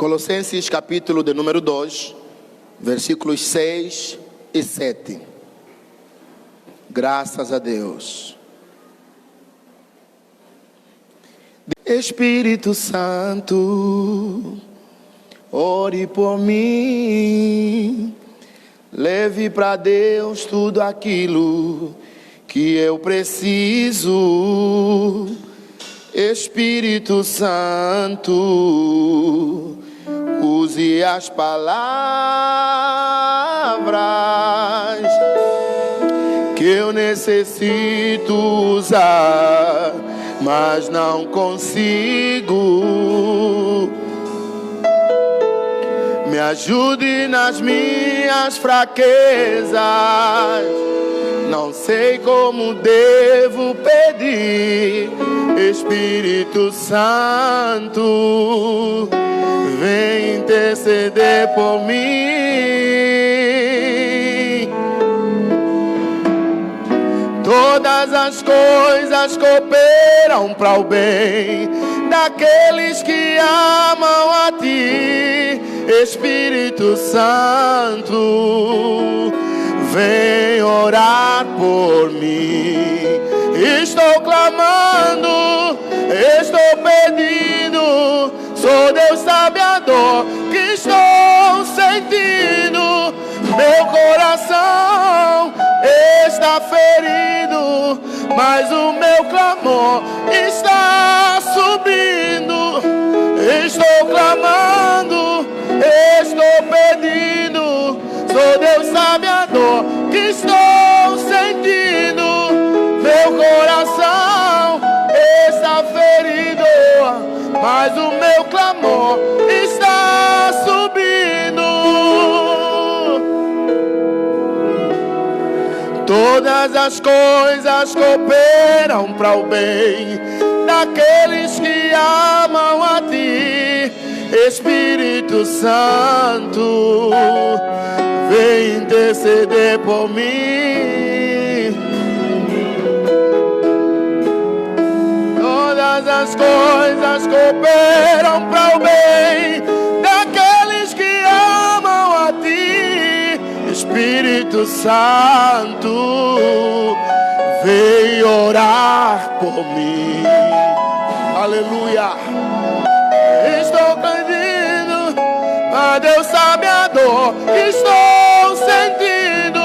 Colossenses capítulo de número 2, versículos 6 e 7. Graças a Deus. Espírito Santo, ore por mim, leve para Deus tudo aquilo que eu preciso. Espírito Santo, use as palavras que eu necessito usar, mas não consigo. Me ajude nas minhas fraquezas, não sei como devo pedir. Espírito Santo, vem interceder por mim. Todas as coisas cooperam para o bem daqueles que amam a Ti. Espírito Santo, vem orar por mim. Estou clamando, estou pedindo. Sou Deus sabe a dor que estou sentindo. Meu coração está ferido, mas o meu clamor está subindo. Estou clamando, estou pedindo. Sou Deus sabe a dor que estou sentindo. Meu coração está ferido, mas o meu clamor está subindo. Todas as coisas cooperam para o bem daqueles que amam a Ti. Espírito Santo, vem interceder por mim. Todas as coisas cooperam para o bem daqueles que amam a Ti. Espírito Santo, vem orar por mim. Aleluia. Estou pedindo, mas Deus sabe a dor que estou sentindo.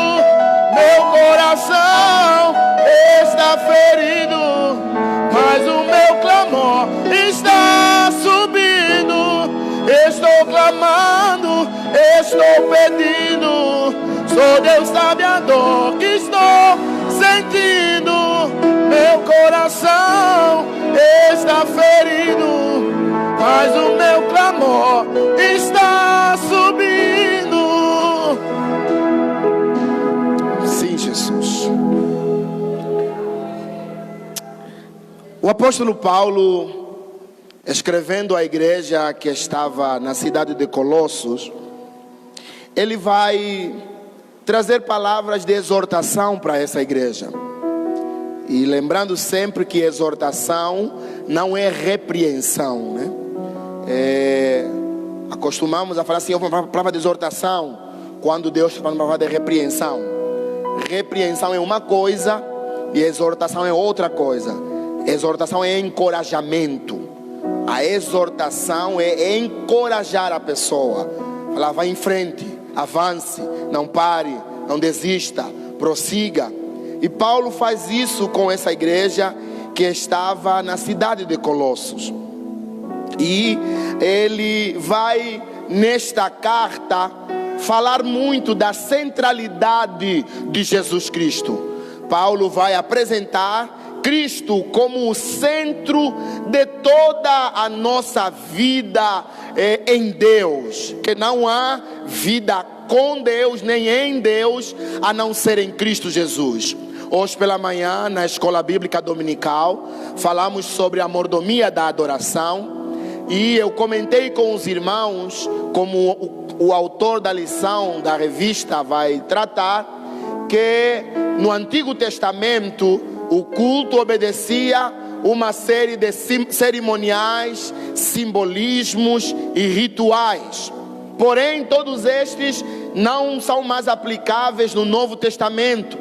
Meu coração está ferido, mas o meu clamor está subindo. Estou clamando, estou pedindo. Só Deus sabe a dor que estou sentindo. Meu coração está ferido, mas o meu clamor está subindo. Sim, Jesus. O apóstolo Paulo, escrevendo à igreja que estava na cidade de Colossos, ele vai trazer palavras de exortação para essa igreja. E lembrando sempre que exortação não é repreensão, né? Acostumamos a falar assim, uma palavra de exortação, quando Deus está falando uma palavra de repreensão. Repreensão é uma coisa e exortação é outra coisa. Exortação é encorajamento. A exortação é encorajar a pessoa. Ela vai em frente, avance, não pare, não desista, prossiga. E Paulo faz isso com essa igreja que estava na cidade de Colossos. E ele vai nesta carta falar muito da centralidade de Jesus Cristo. Paulo vai apresentar Cristo como o centro de toda a nossa vida em Deus. Que não há vida com Deus nem em Deus a não ser em Cristo Jesus. Hoje pela manhã, na escola bíblica dominical, falamos sobre a mordomia da adoração. E eu comentei com os irmãos, como o autor da lição da revista vai tratar, que no Antigo Testamento o culto obedecia uma série de cerimoniais, simbolismos e rituais. Porém, todos estes não são mais aplicáveis no Novo Testamento,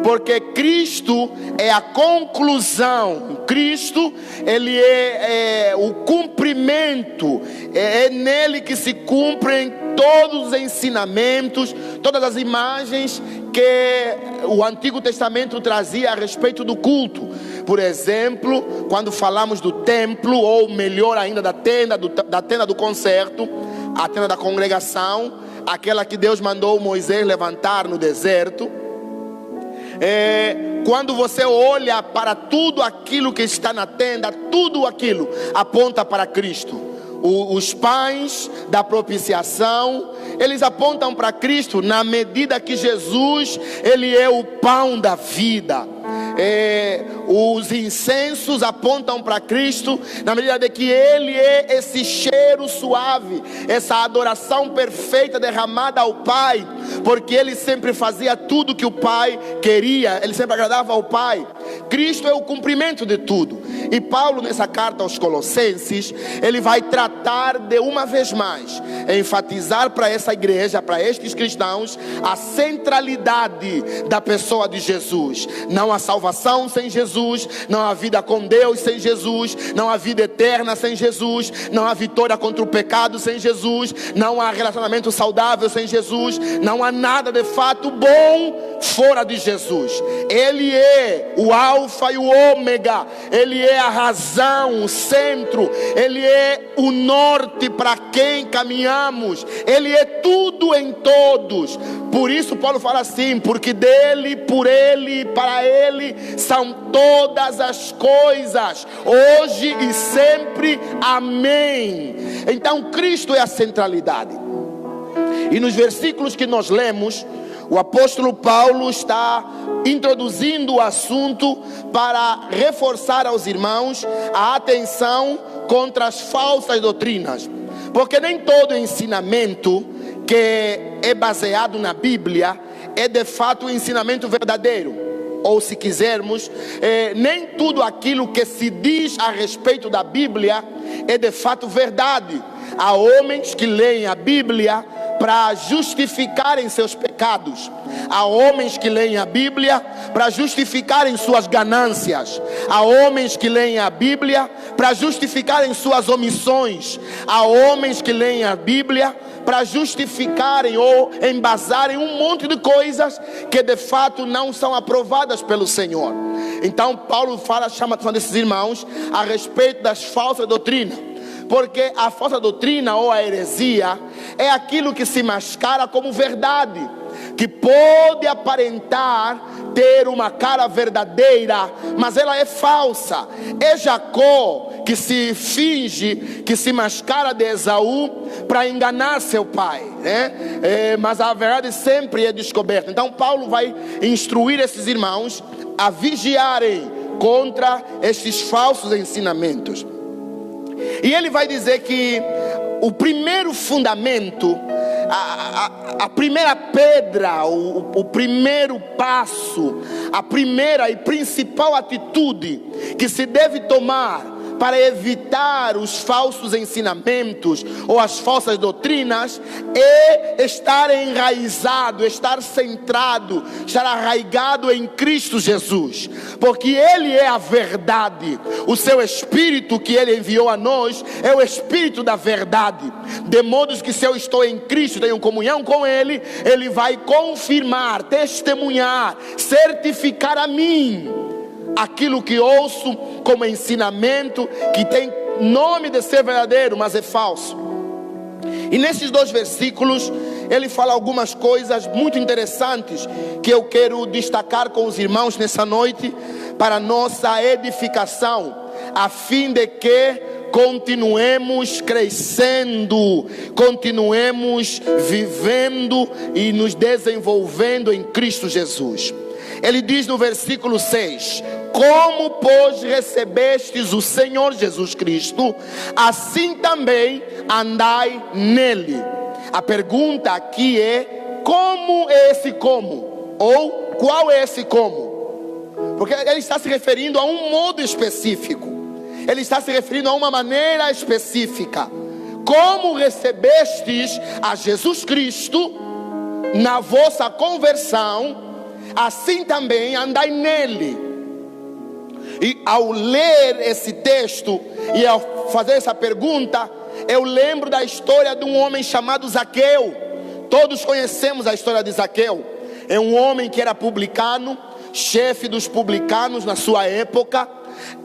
porque Cristo é a conclusão. Cristo, Ele é o cumprimento. É nele que se cumprem todos os ensinamentos, todas as imagens que o Antigo Testamento trazia a respeito do culto. Por exemplo, quando falamos do templo, ou melhor ainda da tenda do concerto, a tenda da congregação, aquela que Deus mandou Moisés levantar no deserto. Quando você olha para tudo aquilo que está na tenda, tudo aquilo aponta para Cristo. Os pães da propiciação, eles apontam para Cristo, na medida que Jesus, Ele é o pão da vida. Os incensos apontam para Cristo, na medida de que Ele é esse cheiro suave, essa adoração perfeita derramada ao Pai, porque Ele sempre fazia tudo que o Pai queria, Ele sempre agradava ao Pai. Cristo é o cumprimento de tudo. E Paulo, nessa carta aos Colossenses, ele vai tratar de uma vez mais, enfatizar para essa igreja, para estes cristãos, a centralidade da pessoa de Jesus. Não há salvação sem Jesus, não há vida com Deus sem Jesus, não há vida eterna sem Jesus, não há vitória contra o pecado sem Jesus, não há relacionamento saudável sem Jesus, não há nada de fato bom fora de Jesus. Ele é o alfa e o ômega, Ele é a razão, o centro, Ele é o norte para quem caminhamos, Ele é tudo em todos. Por isso Paulo fala assim: porque dele, por ele, para ele são todas as coisas, hoje e sempre, amém. Então Cristo é a centralidade. E nos versículos que nós lemos, o apóstolo Paulo está introduzindo o assunto para reforçar aos irmãos a atenção contra as falsas doutrinas. Porque nem todo ensinamento que é baseado na Bíblia é de fato um ensinamento verdadeiro. Ou, se quisermos, nem tudo aquilo que se diz a respeito da Bíblia é de fato verdade. Há homens que leem a Bíblia para justificarem seus pecados. Há homens que leem a Bíblia para justificarem suas ganâncias. Há homens que leem a Bíblia para justificarem suas omissões. Há homens que leem a Bíblia para justificarem ou embasarem um monte de coisas que de fato não são aprovadas pelo Senhor. Então Paulo chama a atenção desses irmãos a respeito das falsas doutrinas. Porque a falsa doutrina ou a heresia é aquilo que se mascara como verdade, que pode aparentar ter uma cara verdadeira, mas ela é falsa. É Jacó que se finge, que se mascara de Esaú para enganar seu pai, né? Mas a verdade sempre é descoberta. Então Paulo vai instruir esses irmãos a vigiarem contra estes falsos ensinamentos. E ele vai dizer que o primeiro fundamento, a primeira pedra, o primeiro passo, a primeira e principal atitude que se deve tomar para evitar os falsos ensinamentos ou as falsas doutrinas é estar enraizado, estar centrado, estar arraigado em Cristo Jesus, porque Ele é a verdade. O seu Espírito que Ele enviou a nós é o Espírito da verdade, de modo que se eu estou em Cristo, tenho comunhão com Ele, Ele vai confirmar, testemunhar, certificar a mim aquilo que ouço como ensinamento, que tem nome de ser verdadeiro, mas é falso. E nesses dois versículos ele fala algumas coisas muito interessantes que eu quero destacar com os irmãos nessa noite para nossa edificação, a fim de que continuemos crescendo, continuemos vivendo e nos desenvolvendo em Cristo Jesus. Ele diz no versículo 6: como pois recebestes o Senhor Jesus Cristo, assim também andai nele. A pergunta aqui é: como é esse como? Ou qual é esse como? Porque ele está se referindo a um modo específico. Ele está se referindo a uma maneira específica. Como recebestes a Jesus Cristo na vossa conversão, assim também andai nele. E ao ler esse texto e ao fazer essa pergunta, eu lembro da história de um homem chamado Zaqueu. Todos conhecemos a história de Zaqueu. É um homem que era publicano, chefe dos publicanos na sua época.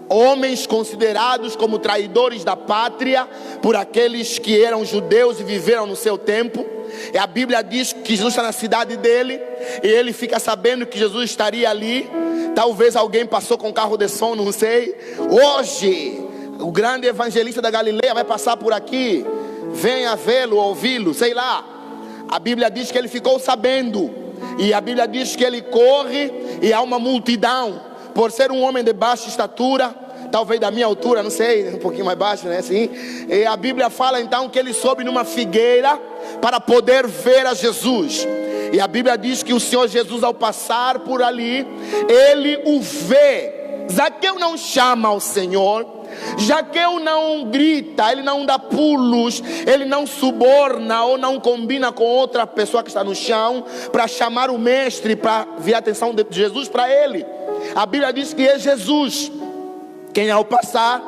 Homens considerados como traidores da pátria por aqueles que eram judeus e viveram no seu tempo. E a Bíblia diz que Jesus está na cidade dele, e ele fica sabendo que Jesus estaria ali. Talvez alguém passou com carro de som, não sei. Hoje, o grande evangelista da Galileia vai passar por aqui. Venha vê-lo, ouvi-lo, sei lá. A Bíblia diz que ele ficou sabendo. E a Bíblia diz que ele corre e há uma multidão. Por ser um homem de baixa estatura, talvez da minha altura, não sei, um pouquinho mais baixo, né? Assim. E a Bíblia fala então que ele sobe numa figueira para poder ver a Jesus. E a Bíblia diz que o Senhor Jesus, ao passar por ali, ele o vê. Zaqueu não chama ao Senhor. Zaqueu não grita, ele não dá pulos, ele não suborna ou não combina com outra pessoa que está no chão para chamar o mestre, para vir a atenção de Jesus para ele. A Bíblia diz que é Jesus quem, ao passar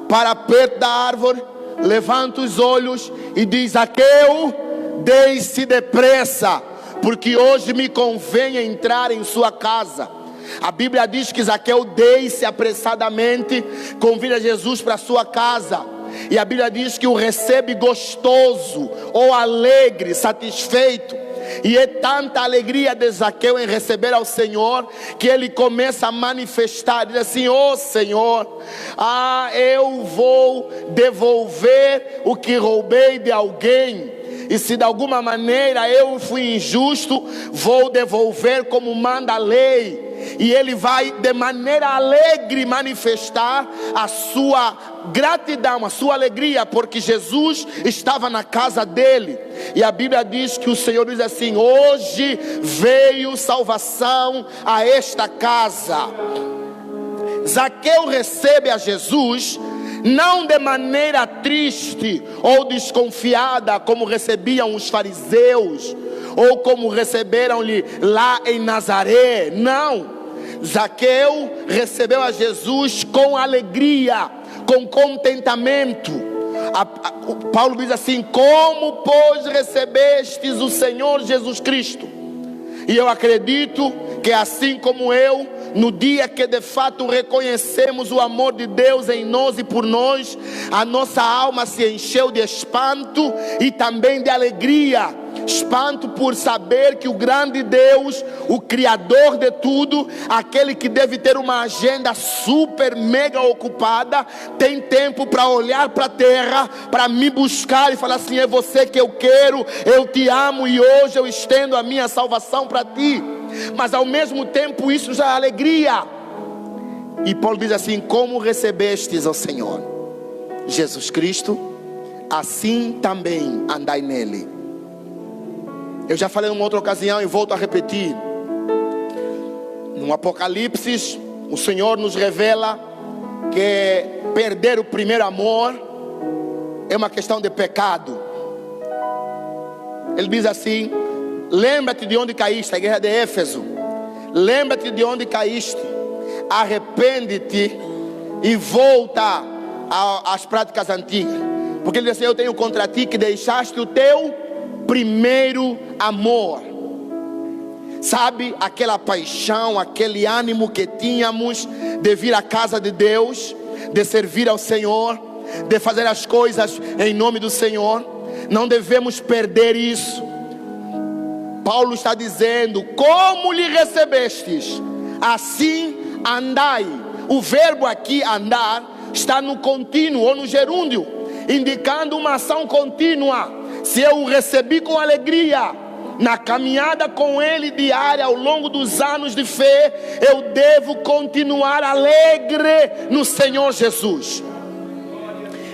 para perto da árvore, levanta os olhos e diz: Zaqueu, desce depressa, porque hoje me convém entrar em sua casa. A Bíblia diz que Zaqueu desce apressadamente, convida Jesus para sua casa. E a Bíblia diz que o recebe gostoso, ou alegre, satisfeito. E é tanta alegria de Zaqueu em receber ao Senhor, que ele começa a manifestar, diz assim: ó Senhor, eu vou devolver o que roubei de alguém. E se de alguma maneira eu fui injusto, vou devolver como manda a lei. E ele vai de maneira alegre manifestar a sua gratidão, a sua alegria, porque Jesus estava na casa dele. E a Bíblia diz que o Senhor diz assim: hoje veio salvação a esta casa. Zaqueu recebe a Jesus não de maneira triste ou desconfiada, como recebiam os fariseus, ou como receberam-lhe lá em Nazaré. Não, Zaqueu recebeu a Jesus com alegria, com contentamento. Paulo diz assim: como pois recebestes o Senhor Jesus Cristo? E eu acredito que assim como eu, no dia que de fato reconhecemos o amor de Deus em nós e por nós, a nossa alma se encheu de espanto e também de alegria. Espanto por saber que o grande Deus, o Criador de tudo, aquele que deve ter uma agenda super mega ocupada, tem tempo para olhar para a terra, para me buscar e falar assim: é você que eu quero, eu te amo e hoje eu estendo a minha salvação para ti. Mas ao mesmo tempo isso já é alegria. E Paulo diz assim: como recebestes ao Senhor Jesus Cristo, assim também andai nele. Eu já falei numa outra ocasião e volto a repetir. No Apocalipse, o Senhor nos revela que perder o primeiro amor é uma questão de pecado. Ele diz assim: lembra-te de onde caíste, a igreja de Éfeso. Lembra-te de onde caíste, arrepende-te e volta às práticas antigas. Porque ele diz assim: eu tenho contra ti que deixaste o teu primeiro amor. Sabe, aquela paixão, aquele ânimo que tínhamos de vir à casa de Deus, de servir ao Senhor, de fazer as coisas em nome do Senhor. Não devemos perder isso. Paulo está dizendo: como lhe recebestes, assim andai. O verbo aqui andar está no contínuo ou no gerúndio, indicando uma ação contínua. Se eu o recebi com alegria, na caminhada com ele diária ao longo dos anos de fé, eu devo continuar alegre no Senhor Jesus.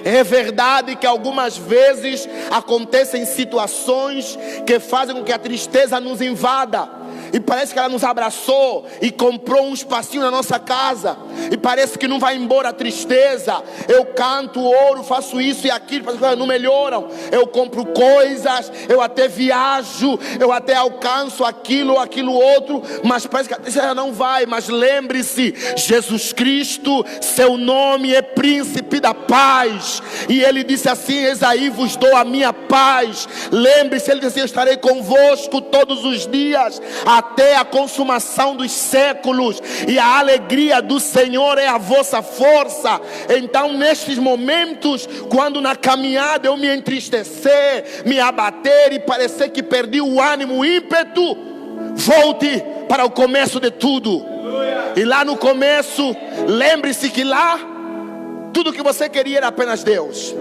É verdade que algumas vezes acontecem situações que fazem com que a tristeza nos invada. e parece que ela nos abraçou e comprou um espacinho na nossa casa, e parece que não vai embora a tristeza. Eu canto, oro, faço isso e aquilo, as coisas não melhoram. Eu compro coisas, eu até viajo, eu até alcanço aquilo ou aquilo outro, mas parece que a tristeza não vai. Mas lembre-se, Jesus Cristo, seu nome é Príncipe da Paz, e Ele disse assim: eis aí vos dou a minha paz. Lembre-se, Ele disse: eu estarei convosco todos os dias, até a consumação dos séculos, e a alegria do Senhor é a vossa força. Então, nestes momentos, quando na caminhada eu me entristecer, me abater e parecer que perdi o ânimo, o ímpeto, volte para o começo de tudo. E lá no começo, lembre-se que lá tudo que você queria era apenas Deus.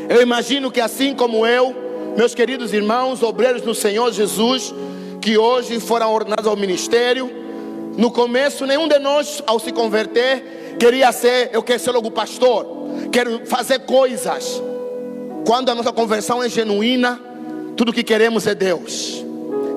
Eu imagino que assim como eu, meus queridos irmãos, obreiros do Senhor Jesus, que hoje foram ordenados ao ministério, no começo nenhum de nós, ao se converter, queria ser: eu quero ser logo pastor, quero fazer coisas. Quando a nossa conversão é genuína, tudo que queremos é Deus.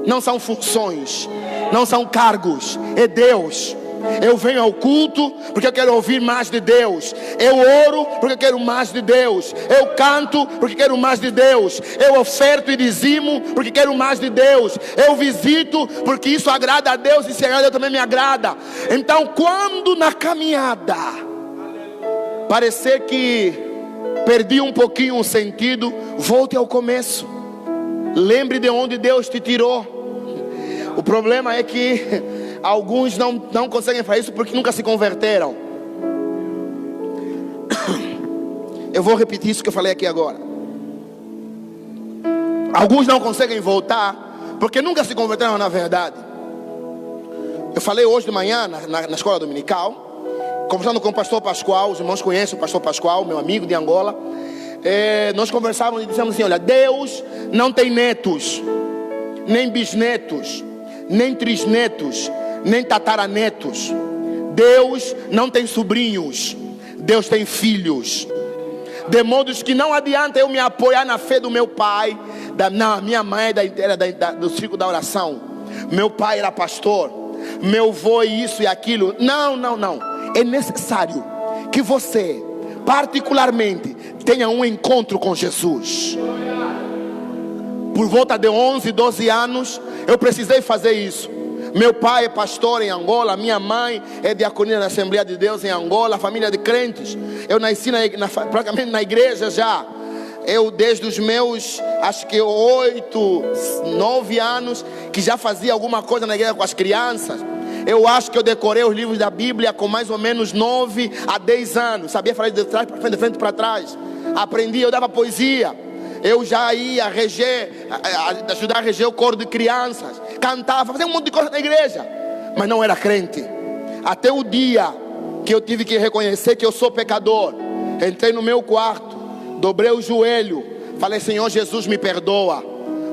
Não são funções, não são cargos, é Deus. Eu venho ao culto porque eu quero ouvir mais de Deus. Eu oro porque eu quero mais de Deus. Eu canto porque quero mais de Deus. Eu oferto e dizimo porque quero mais de Deus. Eu visito porque isso agrada a Deus, e se agrada a Deus também me agrada. Então, quando na caminhada parecer que perdi um pouquinho o sentido, volte ao começo. Lembre de onde Deus te tirou. O problema é que alguns não conseguem fazer isso porque nunca se converteram. Eu vou repetir isso que eu falei aqui agora. Alguns não conseguem voltar porque nunca se converteram na verdade. Eu falei hoje de manhã na escola dominical, conversando com o pastor Pascoal. Os irmãos conhecem o pastor Pascoal, meu amigo de Angola. Nós conversávamos e dissemos assim: olha, Deus não tem netos, nem bisnetos, nem trisnetos, nem tataranetos. Deus não tem sobrinhos, Deus tem filhos. De modo que não adianta eu me apoiar na fé do meu pai, minha mãe do círculo da oração. Meu pai era pastor, meu avô isso e aquilo. Não. É necessário que você, particularmente, tenha um encontro com Jesus. Por volta de 11, 12 anos, eu precisei fazer isso. Meu pai é pastor em Angola, minha mãe é diaconisa na Assembleia de Deus em Angola, família de crentes. Eu nasci praticamente na igreja já. Eu desde os meus, acho que 8, 9 anos, que já fazia alguma coisa na igreja com as crianças. Eu acho que eu decorei os livros da Bíblia com mais ou menos 9 a 10 anos. Sabia falar de trás para frente, de frente para trás. Aprendi, eu dava poesia. Eu já ia ajudar a reger o coro de crianças. Cantava, fazia um monte de coisa na igreja. Mas não era crente. Até o dia que eu tive que reconhecer que eu sou pecador. Entrei no meu quarto, dobrei o joelho, falei: Senhor Jesus, me perdoa,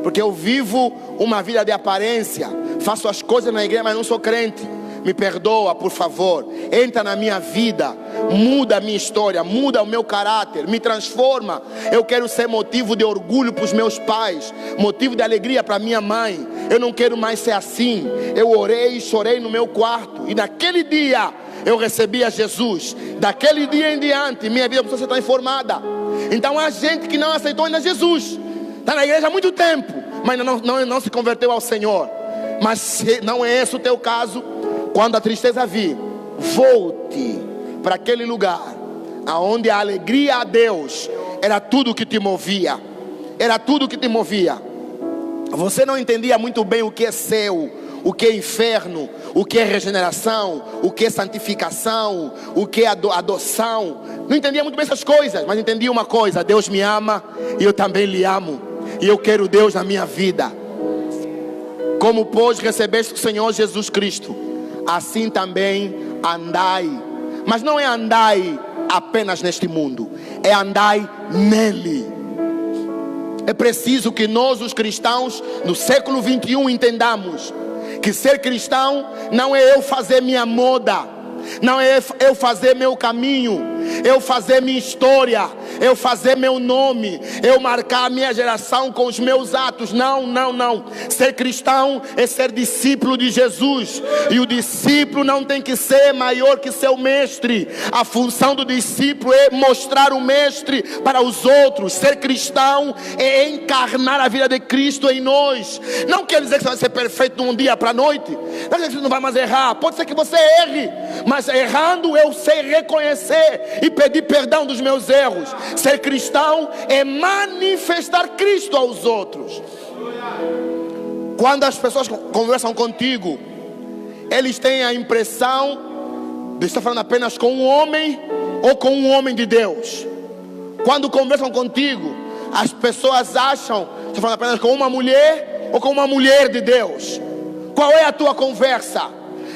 porque eu vivo uma vida de aparência, faço as coisas na igreja, mas não sou crente. Me perdoa, por favor. Entra na minha vida, muda a minha história, muda o meu caráter, me transforma. Eu quero ser motivo de orgulho para os meus pais, motivo de alegria para minha mãe. Eu não quero mais ser assim. Eu orei e chorei no meu quarto, e naquele dia eu recebi a Jesus. Daquele dia em diante, minha vida precisou ser transformada. Então há gente que não aceitou ainda Jesus, está na igreja há muito tempo, mas não se converteu ao Senhor. Mas se não é esse o teu caso, quando a tristeza vir, volte para aquele lugar aonde a alegria a Deus era tudo que te movia. Era tudo que te movia. Você não entendia muito bem o que é céu, o que é inferno, o que é regeneração, o que é santificação, o que é adoção. Não entendia muito bem essas coisas, mas entendia uma coisa: Deus me ama e eu também lhe amo, e eu quero Deus na minha vida. Como pois recebeste o Senhor Jesus Cristo, assim também andai. Mas não é andai apenas neste mundo, é andai nele. É preciso que nós, os cristãos no século 21, entendamos que ser cristão não é eu fazer minha moda, não é eu fazer meu caminho, eu fazer minha história, eu fazer meu nome, eu marcar a minha geração com os meus atos. Não, não, não. Ser cristão é ser discípulo de Jesus. E o discípulo não tem que ser maior que seu mestre. A função do discípulo é mostrar o mestre para os outros. Ser cristão é encarnar a vida de Cristo em nós. Não quer dizer que você vai ser perfeito de um dia para a noite. Não quer dizer que você não vai mais errar. Pode ser que você erre, mas errando eu sei reconhecer e pedir perdão dos meus erros. Ser cristão é manifestar Cristo aos outros. Quando as pessoas conversam contigo, eles têm a impressão de estar falando apenas com um homem ou com um homem de Deus. Quando conversam contigo, as pessoas acham que estão falando apenas com uma mulher ou com uma mulher de Deus. Qual é a tua conversa?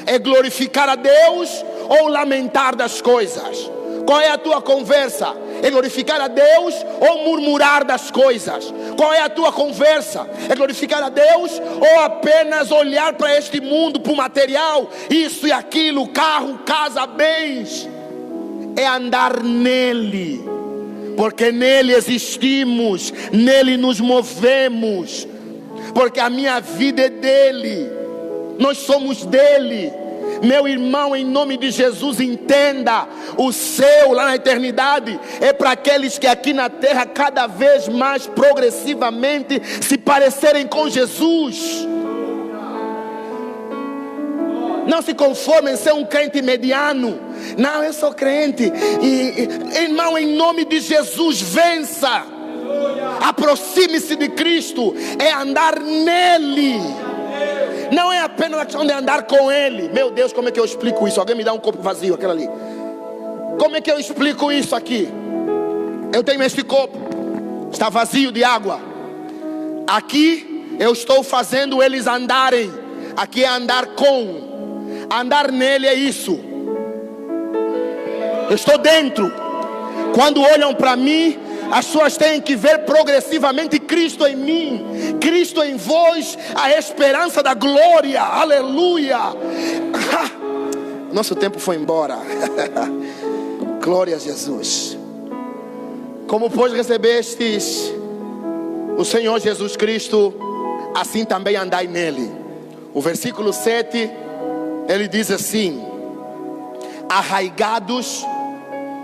É glorificar a Deus ou lamentar das coisas? Qual é a tua conversa? É glorificar a Deus ou murmurar das coisas? Qual é a tua conversa? É glorificar a Deus ou apenas olhar para este mundo, para o material, isso e aquilo, carro, casa, bens? É andar nele, porque nele existimos, nele nos movemos, porque a minha vida é dele, nós somos dele. Meu irmão, em nome de Jesus, entenda: o céu lá na eternidade é para aqueles que aqui na terra cada vez mais progressivamente se parecerem com Jesus. Não se conformem em ser um crente mediano. Não, eu sou crente. Irmão, em nome de Jesus, vença. Aproxime-se de Cristo. É andar nele. Não é apenas a questão de andar com Ele. Meu Deus, como é que eu explico isso? Alguém me dá um copo vazio, aquele ali. Como é que eu explico isso aqui? Eu tenho este copo, está vazio de água. Aqui eu estou fazendo eles andarem. Aqui é andar com. Andar nele é isso. Eu estou dentro. Quando olham para mim, as pessoas têm que ver progressivamente Cristo em mim, Cristo em vós, a esperança da glória. Aleluia. Nosso tempo foi embora. Glória a Jesus. Como pois recebestes o Senhor Jesus Cristo, assim também andai nele. O versículo 7, ele diz assim: arraigados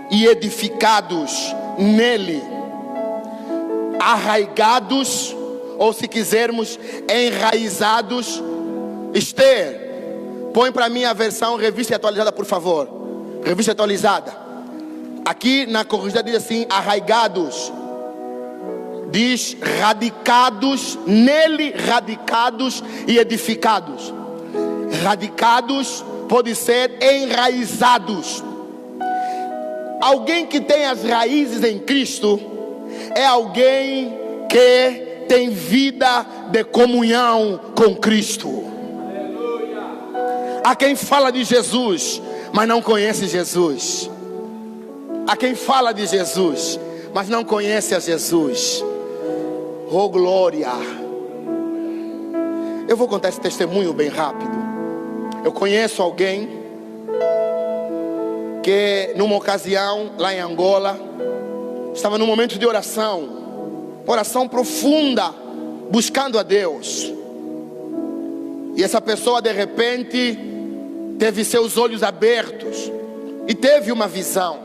e edificados nele. Arraigados, ou se quisermos, enraizados. Esther, põe para mim a versão revista atualizada, por favor. Revista atualizada. Aqui na corrigida diz assim: arraigados. Diz radicados nele, radicados e edificados. Radicados pode ser enraizados. Alguém que tem as raízes em Cristo é alguém que tem vida de comunhão com Cristo. Há quem fala de Jesus, mas não conhece Jesus. Há quem fala de Jesus, mas não conhece a Jesus. Oh glória. Eu vou contar esse testemunho bem rápido. Eu conheço alguém que numa ocasião lá em Angola estava num momento de oração profunda, buscando a Deus. E essa pessoa de repente teve seus olhos abertos e teve uma visão.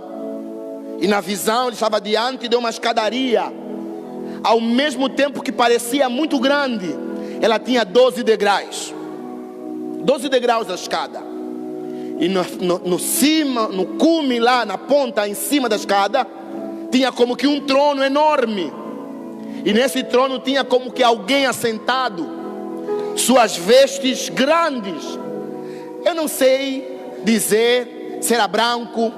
E na visão ele estava diante de uma escadaria. Ao mesmo tempo que parecia muito grande, ela tinha 12 degraus. 12 degraus da escada. E no cume lá, na ponta, em cima da escada, tinha como que um trono enorme. E nesse trono tinha como que alguém assentado. Suas vestes grandes. Eu não sei dizer se era branco,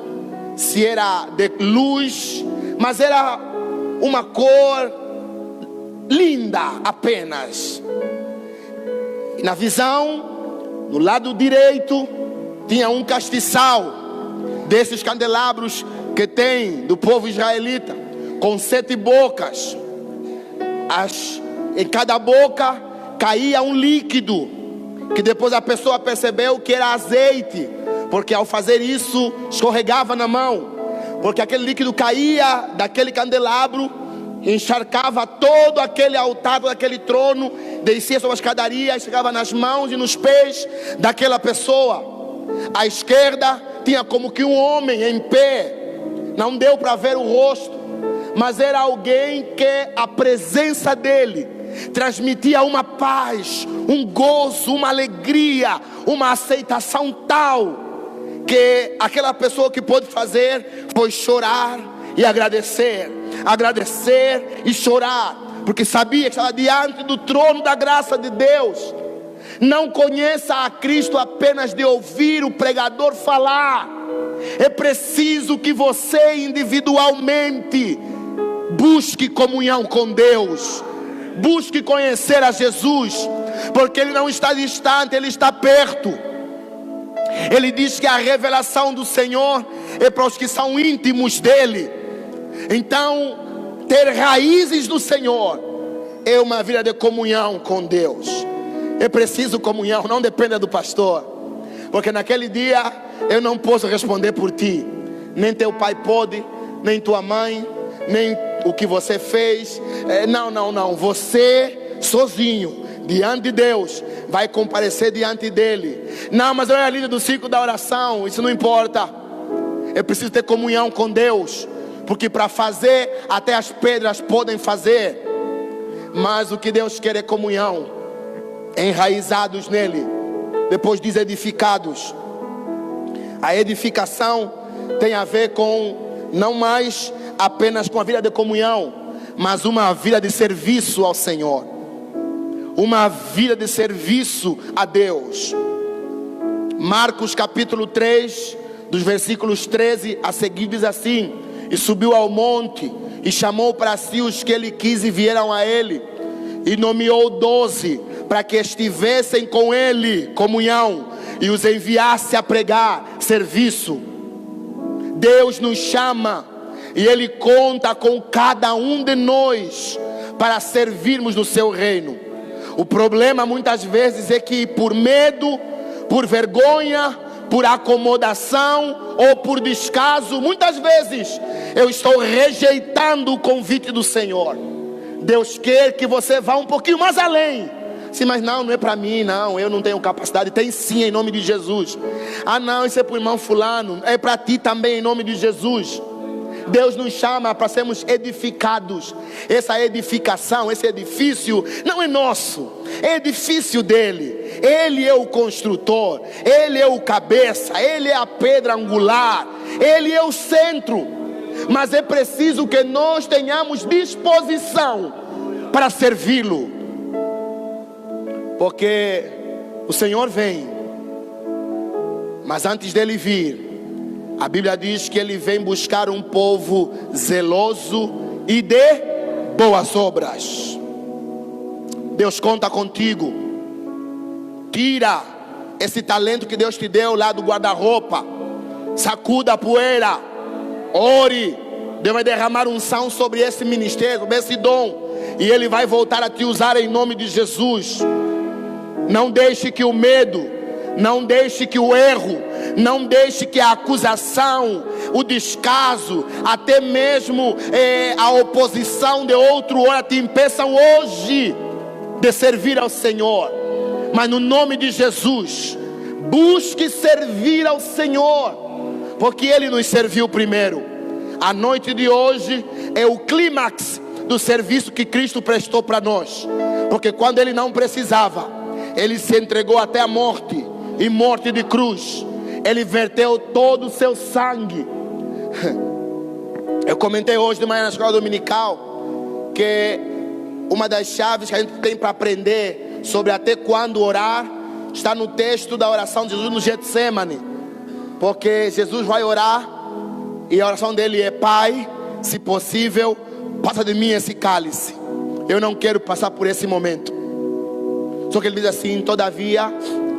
se era de luz, mas era uma cor linda apenas. E na visão, no lado direito, tinha um castiçal desses candelabros que tem do povo israelita, com 7 bocas. Em cada boca caía um líquido, que depois a pessoa percebeu que era azeite, porque ao fazer isso escorregava na mão. porque aquele líquido caía daquele candelabro, encharcava todo aquele altar, todo aquele trono, descia sobre a escadaria, chegava nas mãos e nos pés daquela pessoa. À esquerda tinha como que um homem em pé, não deu para ver o rosto, mas era alguém que a presença dele transmitia uma paz, um gozo, uma alegria, uma aceitação tal, que aquela pessoa que pôde fazer foi chorar e agradecer, agradecer e chorar, porque sabia que estava diante do trono da graça de Deus. Não conheça a Cristo apenas de ouvir o pregador falar. É preciso que você individualmente busque comunhão com Deus, busque conhecer a Jesus, porque Ele não está distante, Ele está perto. Ele diz que a revelação do Senhor é para os que são íntimos dEle. Então, ter raízes no Senhor é uma vida de comunhão com Deus. É preciso comunhão, não dependa do pastor, porque naquele dia eu não posso responder por ti. Nem teu pai pode, nem tua mãe, nem o que você fez. Não, você sozinho diante de Deus vai comparecer diante dele. Não, mas eu era líder do ciclo da oração, isso não importa. É preciso ter comunhão com Deus, porque para fazer até as podem fazer, mas o que Deus quer é comunhão, enraizados nele. Depois diz edificados. A edificação tem a ver com não mais apenas com a vida de comunhão, mas uma vida de serviço ao Senhor, uma vida de serviço a Deus. Marcos capítulo 3, dos versículos 13 a seguir, diz assim: e subiu ao monte e chamou para si os que ele quis e vieram a ele, e nomeou 12 para que estivessem com ele, comunhão, e os enviasse a pregar, serviço. Deus nos chama e Ele conta com cada um de nós para servirmos no seu reino. O problema muitas vezes é que por medo, por vergonha, por acomodação ou por descaso, muitas vezes eu estou rejeitando o convite do Senhor. Deus quer que você vá um pouquinho mais além. Sim, mas não é para mim, não, eu não tenho capacidade. Tem sim, em nome de Jesus. Ah não, isso é para o irmão fulano, é para ti também, em nome de Jesus. Deus nos chama para sermos edificados. Essa edificação, esse edifício não é nosso, é edifício dele. Ele é o construtor, ele é o cabeça, ele é a pedra angular, ele é o centro. Mas é preciso que nós tenhamos disposição para servi-lo, porque o Senhor vem, mas antes dele vir, a Bíblia diz que ele vem buscar um povo zeloso e de boas obras. Deus conta contigo. Tira esse talento que Deus te deu lá do guarda-roupa, sacuda a poeira, ore. Deus vai derramar unção sobre esse ministério, sobre esse dom, e Ele vai voltar a te usar em nome de Jesus. Não deixe que o medo, não deixe que o erro, não deixe que a acusação, o descaso, até mesmo a oposição de outro hora te impeçam hoje de servir ao Senhor. Mas no nome de Jesus, busque servir ao Senhor, porque Ele nos serviu primeiro. A noite de hoje é o clímax do serviço que Cristo prestou para nós, porque quando Ele não precisava, Ele se entregou até a morte, e morte de cruz. Ele verteu todo o seu sangue. Eu comentei hoje de manhã na escola dominical que uma das chaves que a gente tem para aprender sobre até quando orar está no texto da oração de Jesus no Getsemane. Porque Jesus vai orar e a oração dele é: Pai, se possível, passa de mim esse cálice. Eu não quero passar por esse momento. Só que ele diz assim: todavia,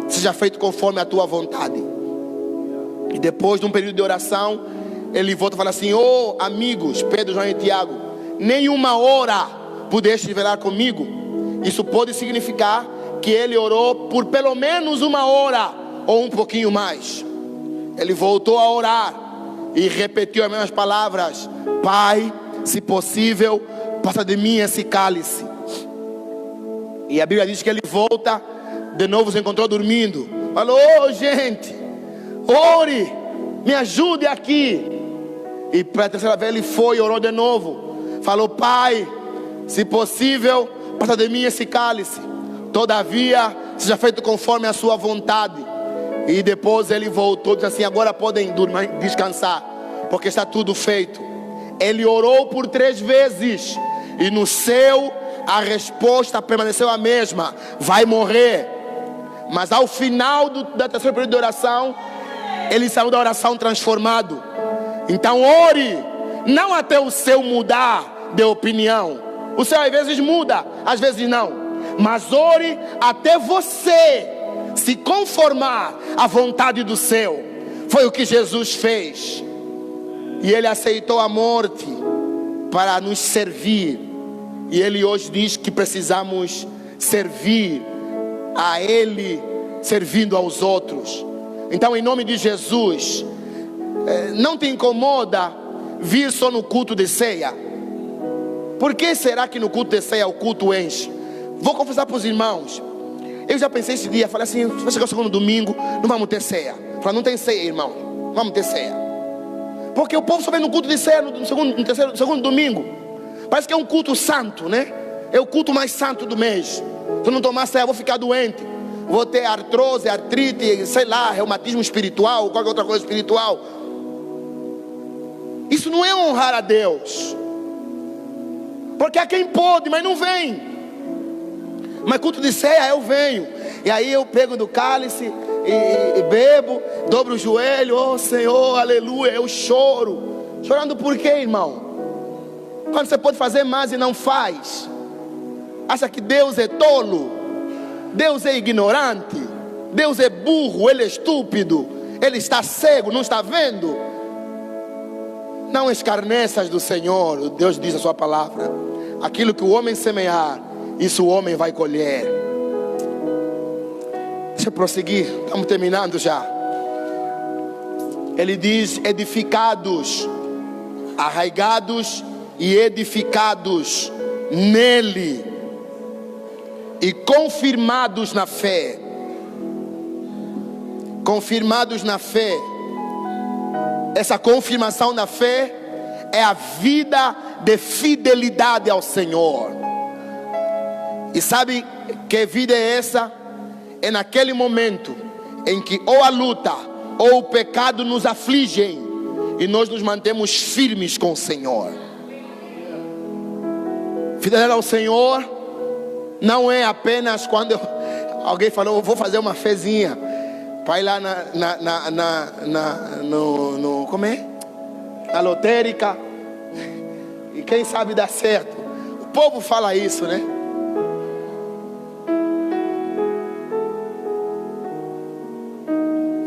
seja feito conforme a tua vontade. E depois de um período de oração, ele volta e fala assim: oh amigos, Pedro, João e Tiago, nenhuma hora pudeste velar comigo. Isso pode significar que ele orou por pelo menos uma hora ou um pouquinho mais. Ele voltou a orar e repetiu as mesmas palavras: Pai, se possível, passa de mim esse cálice. E a Bíblia diz que ele volta, de novo se encontrou dormindo. Falou: ô gente, ore, me ajude aqui. E para a terceira vez ele foi e orou de novo. Falou: Pai, se possível, passa de mim esse cálice. Todavia, seja feito conforme a sua vontade. E depois ele voltou e disse assim: agora podem dormir, descansar, porque está tudo feito. Ele orou por 3 vezes. E no céu a resposta permaneceu a mesma: vai morrer. Mas ao final da terceira período de oração, ele saiu da oração transformado. Então ore, não até o céu mudar de opinião. O céu às vezes muda, às vezes não. Mas ore até você se conformar à vontade do céu. Foi o que Jesus fez. E ele aceitou a morte para nos servir. E ele hoje diz que precisamos servir a ele, servindo aos outros. Então, em nome de Jesus, não te incomoda vir só no culto de ceia? Por que será que no culto de ceia o culto enche? Vou confessar para os irmãos, eu já pensei esse dia, falei assim: vai chegar o segundo domingo, não vamos ter ceia. Falei: não tem ceia, irmão, não vamos ter ceia. Porque o povo só vem no culto de ceia no segundo domingo. Parece que é um culto santo, né? É o culto mais santo do mês. Se eu não tomar ceia, eu vou ficar doente. Vou ter artrose, artrite, sei lá, reumatismo espiritual, qualquer outra coisa espiritual. Isso não é honrar a Deus. Porque há quem pode, mas não vem. Mas culto de ceia eu venho. E aí eu pego do cálice e bebo, dobro o joelho: oh Senhor, aleluia. Eu choro. Chorando por quê, irmão? Quando você pode fazer mais e não faz. Acha que Deus é tolo? Deus é ignorante? Deus é burro? Ele é estúpido? Ele está cego, não está vendo? Não escarneças do Senhor. Deus diz a sua palavra: aquilo que o homem semear, isso o homem vai colher. Deixa eu prosseguir, estamos terminando já. Ele diz: edificados, arraigados e edificados nele, e confirmados na fé. Confirmados na fé. Essa confirmação na fé é a vida de fidelidade ao Senhor. E sabe que vida é essa? É naquele momento em que ou a luta ou o pecado nos afligem e nós nos mantemos firmes com o Senhor. Fidelidade ao Senhor não é apenas quando alguém falou: vou fazer uma fezinha para ir lá como é? Na lotérica, e quem sabe dá certo. O povo fala isso, né?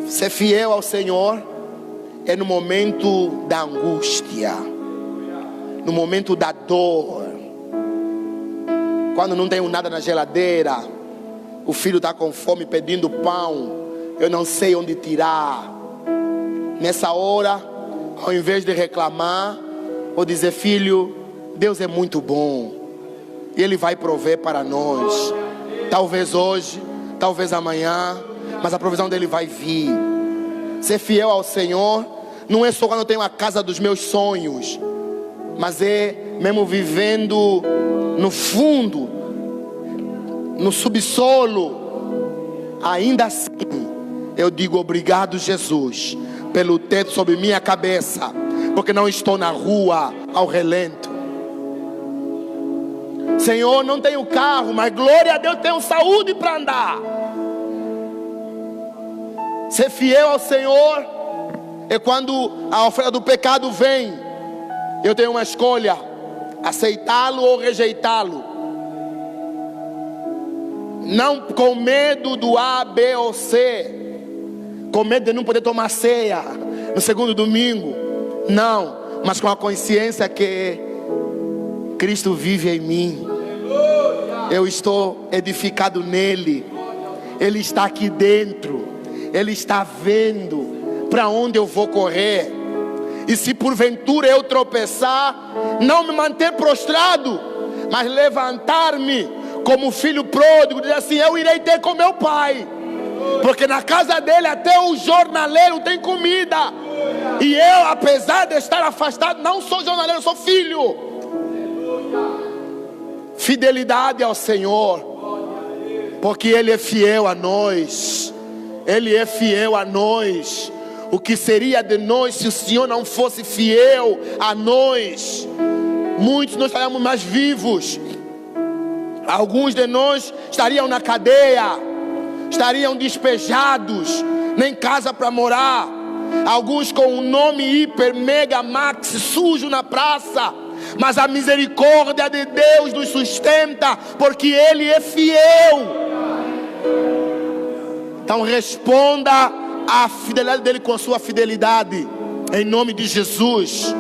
Ser fiel ao Senhor é no momento da angústia, no momento da dor, quando não tenho nada na geladeira, o filho está com fome pedindo pão, eu não sei onde tirar. Nessa hora, ao invés de reclamar, vou dizer: filho, Deus é muito bom e Ele vai prover para nós. Talvez hoje, talvez amanhã, mas a provisão dele vai vir. Ser fiel ao Senhor não é só quando eu tenho a casa dos meus sonhos, mas é mesmo vivendo no fundo, no subsolo. Ainda assim eu digo: obrigado, Jesus, pelo teto sobre minha cabeça, porque não estou na rua ao relento. Senhor, não tenho carro, mas glória a Deus, tenho saúde para andar. Ser fiel ao Senhor é quando a oferta do pecado vem, eu tenho uma escolha: aceitá-lo ou rejeitá-lo. Não com medo do A, B ou C, com medo de não poder tomar ceia no segundo domingo. Não, mas com a consciência que Cristo vive em mim. Eu estou edificado nele. Ele está aqui dentro. Ele está vendo para onde eu vou correr. E se porventura eu tropeçar, não me manter prostrado, mas levantar-me como filho pródigo, dizer assim: eu irei ter com meu pai, porque na casa dele até o jornaleiro tem comida. E eu, apesar de estar afastado, não sou jornaleiro, sou filho. Fidelidade ao Senhor, porque Ele é fiel a nós. Ele é fiel a nós. O que seria de nós se o Senhor não fosse fiel a nós? Muitos não estaríamos mais vivos. Alguns de nós estariam na cadeia, estariam despejados, nem casa para morar. Alguns com um nome hiper, mega, max, sujo na praça. Mas a misericórdia de Deus nos sustenta, porque Ele é fiel. Então responda à fidelidade dEle com a sua fidelidade, em nome de Jesus.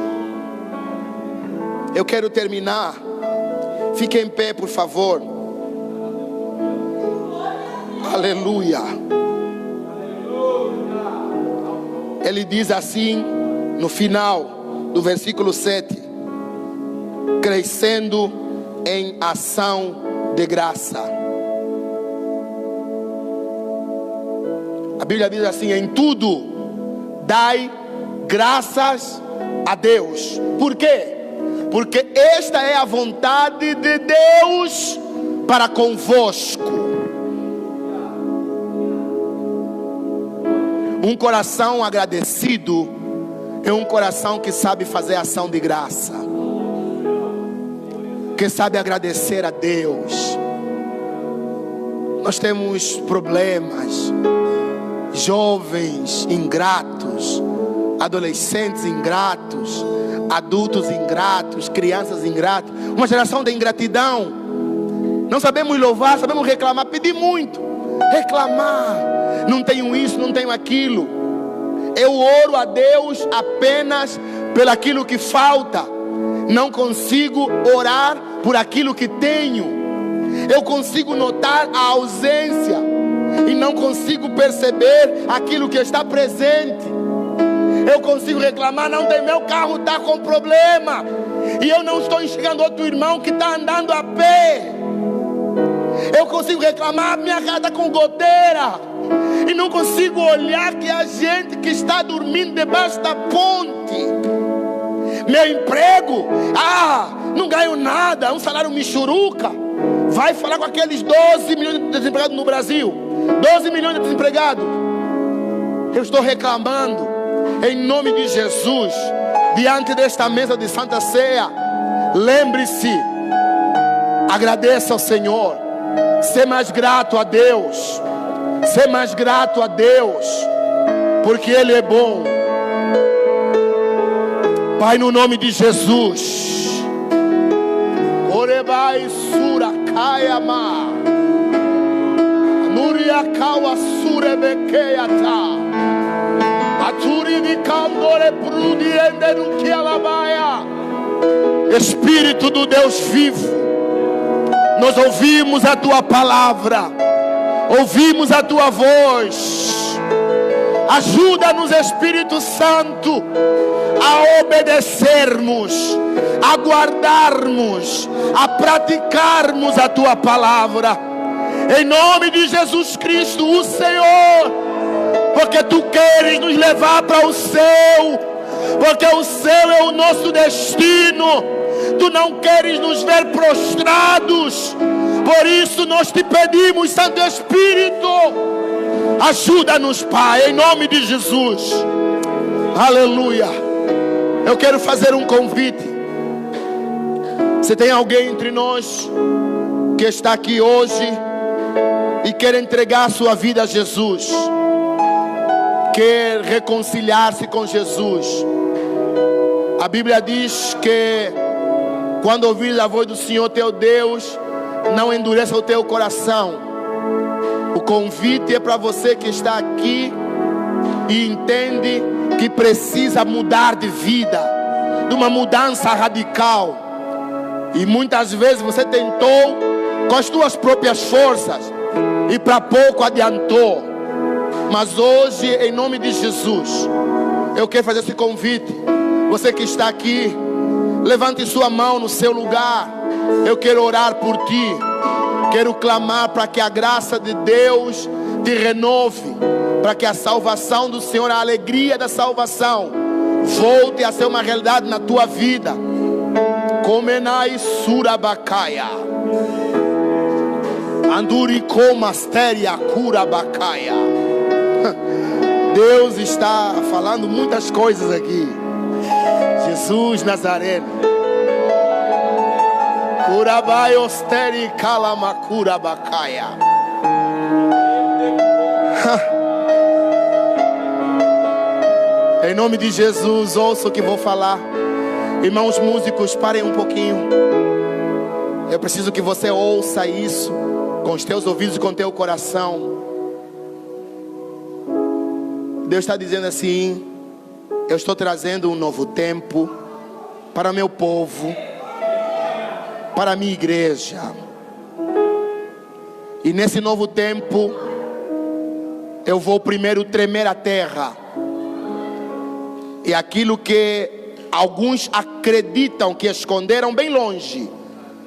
Eu quero terminar. Fique em pé, por favor. Aleluia. Ele diz assim no final do versículo 7: crescendo em ação de graça. A Bíblia diz assim: em tudo dai graças a Deus. Por quê? Porque esta é a vontade de Deus para convosco. Um coração agradecido é um coração que sabe fazer ação de graça, que sabe agradecer a Deus. Nós temos problemas, jovens ingratos, adolescentes ingratos, adultos ingratos, crianças ingratas, uma geração de ingratidão. Não sabemos louvar, sabemos reclamar, pedir muito, reclamar, não tenho isso, não tenho aquilo. Eu oro a Deus apenas pelo aquilo que falta, não consigo orar por aquilo que tenho. Eu consigo notar a ausência e não consigo perceber aquilo que está presente. Eu consigo reclamar: não tem, meu carro está com problema, e eu não estou enxergando outro irmão que está andando a pé. Eu consigo reclamar: minha casa está com goteira, e não consigo olhar que a gente que está dormindo debaixo da ponte. Meu emprego, não ganho nada, um salário michuruca. Vai falar com aqueles 12 milhões de desempregados no Brasil, 12 milhões de desempregados. Eu estou reclamando. Em nome de Jesus, diante desta mesa de Santa Ceia, lembre-se, agradeça ao Senhor, ser mais grato a Deus, ser mais grato a Deus, porque Ele é bom. Pai, no nome de Jesus, Orebai Surakayama Nuriakawa Surebekeata Espírito do Deus vivo, nós ouvimos a Tua palavra, ouvimos a Tua voz. Ajuda-nos, Espírito Santo, a obedecermos, a guardarmos, a praticarmos a Tua palavra, em nome de Jesus Cristo, o Senhor. Porque Tu queres nos levar para o céu, porque o céu é o nosso destino. Tu não queres nos ver prostrados. Por isso nós te pedimos, Santo Espírito, ajuda-nos, Pai, em nome de Jesus. Aleluia. Eu quero fazer um convite. Se tem alguém entre nós que está aqui hoje e quer entregar a sua vida a Jesus, quer reconciliar-se com Jesus, a Bíblia diz que quando ouvires a voz do Senhor teu Deus, não endureça o teu coração. O convite é para você que está aqui e entende que precisa mudar de vida, de uma mudança radical. E muitas vezes você tentou com as tuas próprias forças e para pouco adiantou. Mas hoje, em nome de Jesus, eu quero fazer esse convite Você que está aqui, levante sua mão no seu lugar. Eu quero orar por ti. Quero clamar para que a graça de Deus te renove, para que a salvação do Senhor, a alegria da salvação, volte a ser uma realidade na tua vida. Comenai surabacaya, anduricomasteria curabacaia. Deus está falando muitas coisas aqui. Jesus Nazareno. Curabai osteri calamakura bacaia. Em nome de Jesus, ouça o que vou falar. Irmãos músicos, parem um pouquinho. Eu preciso que você ouça isso com os teus ouvidos e com o teu coração. Deus está dizendo assim: eu estou trazendo um novo tempo para meu povo, para a minha igreja. E nesse novo tempo, eu vou primeiro tremer a terra. E aquilo que alguns acreditam que esconderam bem longe,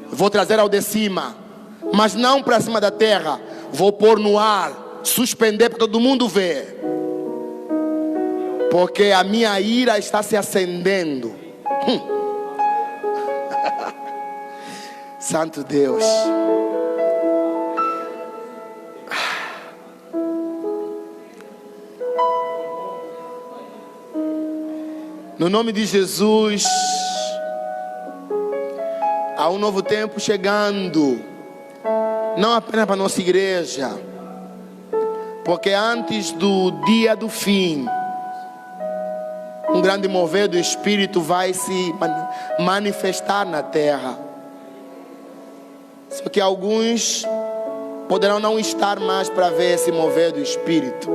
vou trazer ao de cima. Mas não para cima da terra. Vou pôr no ar, suspender para todo mundo ver. Porque a minha ira está se acendendo. Santo Deus. No nome de Jesus, há um novo tempo chegando. Não apenas para a nossa igreja, porque antes do dia do fim, um grande mover do Espírito vai se manifestar na terra. Só que alguns poderão não estar mais para ver esse mover do Espírito.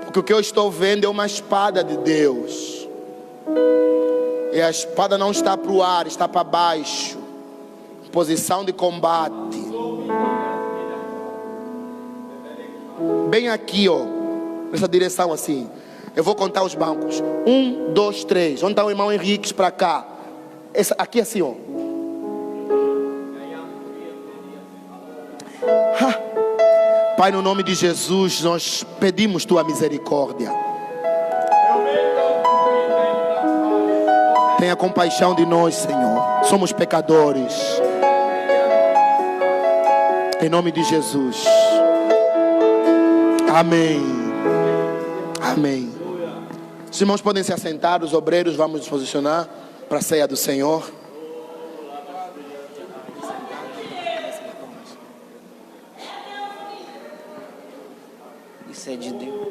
Porque o que eu estou vendo é uma espada de Deus. E a espada não está para o ar, está para baixo. Posição de combate. Bem aqui, ó. Nessa direção assim. Eu vou contar os bancos. 1, 2, 3. Onde está o irmão Henrique? Para cá. Aqui assim, ó. Pai, no nome de Jesus, nós pedimos tua misericórdia. Tenha compaixão de nós, Senhor. Somos pecadores. Em nome de Jesus. Amém. Amém. Os irmãos podem se assentar, os obreiros, vamos nos posicionar para a ceia do Senhor. Isso é de Deus.